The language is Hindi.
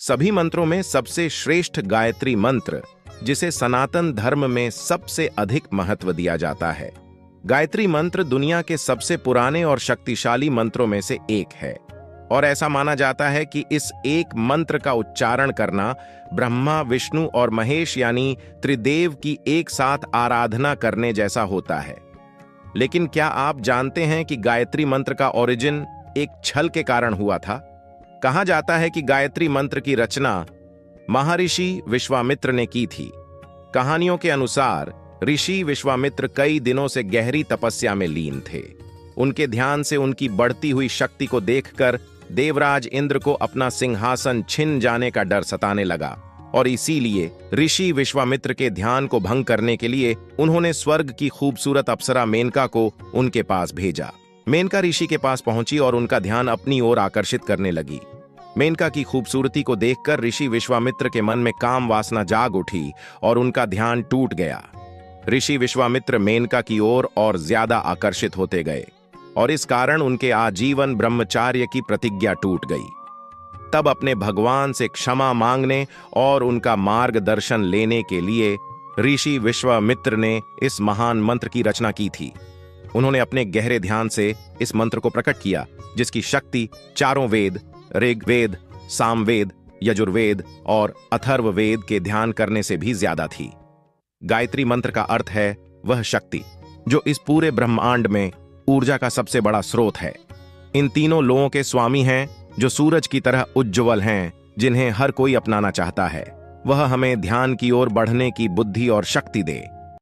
सभी मंत्रों में सबसे श्रेष्ठ गायत्री मंत्र, जिसे सनातन धर्म में सबसे अधिक महत्व दिया जाता है। गायत्री मंत्र दुनिया के सबसे पुराने और शक्तिशाली मंत्रों में से एक है और ऐसा माना जाता है कि इस एक मंत्र का उच्चारण करना ब्रह्मा, विष्णु और महेश यानी त्रिदेव की एक साथ आराधना करने जैसा होता है। लेकिन क्या आप जानते हैं कि गायत्री मंत्र का ओरिजिन एक छल के कारण हुआ था? कहा जाता है कि गायत्री मंत्र की रचना महर्षि विश्वामित्र ने की थी। कहानियों के अनुसार ऋषि विश्वामित्र कई दिनों से गहरी तपस्या में लीन थे। उनके ध्यान से उनकी बढ़ती हुई शक्ति को देखकर देवराज इंद्र को अपना सिंहासन छिन जाने का डर सताने लगा और इसीलिए ऋषि विश्वामित्र के ध्यान को भंग करने के लिए उन्होंने स्वर्ग की खूबसूरत अप्सरा मेनका को उनके पास भेजा। मेनका ऋषि के पास पहुंची और उनका ध्यान अपनी ओर आकर्षित करने लगी। मेनका की खूबसूरती को देखकर ऋषि विश्वामित्र के मन में काम वासना जाग उठी और उनका ध्यान टूट गया। ऋषि विश्वामित्र मेनका की ओर और ज्यादा आकर्षित होते गए और इस कारण उनके आजीवन ब्रह्मचार्य की प्रतिज्ञा टूट गई। तब अपने भगवान से क्षमा मांगने और उनका मार्गदर्शन लेने के लिए ऋषि विश्वामित्र ने इस महान मंत्र की रचना की थी। उन्होंने अपने गहरे ध्यान से इस मंत्र को प्रकट किया, जिसकी शक्ति चारों वेद, ऋग्वेद, सामवेद, यजुर्वेद और अथर्ववेद के ध्यान करने से भी ज्यादा थी। गायत्री मंत्र का अर्थ है वह शक्ति जो इस पूरे ब्रह्मांड में ऊर्जा का सबसे बड़ा स्रोत है। इन तीनों लोगों के स्वामी हैं जो सूरज की तरह उज्ज्वल हैं, जिन्हें हर कोई अपनाना चाहता है। वह हमें ध्यान की ओर बढ़ने की बुद्धि और शक्ति दे।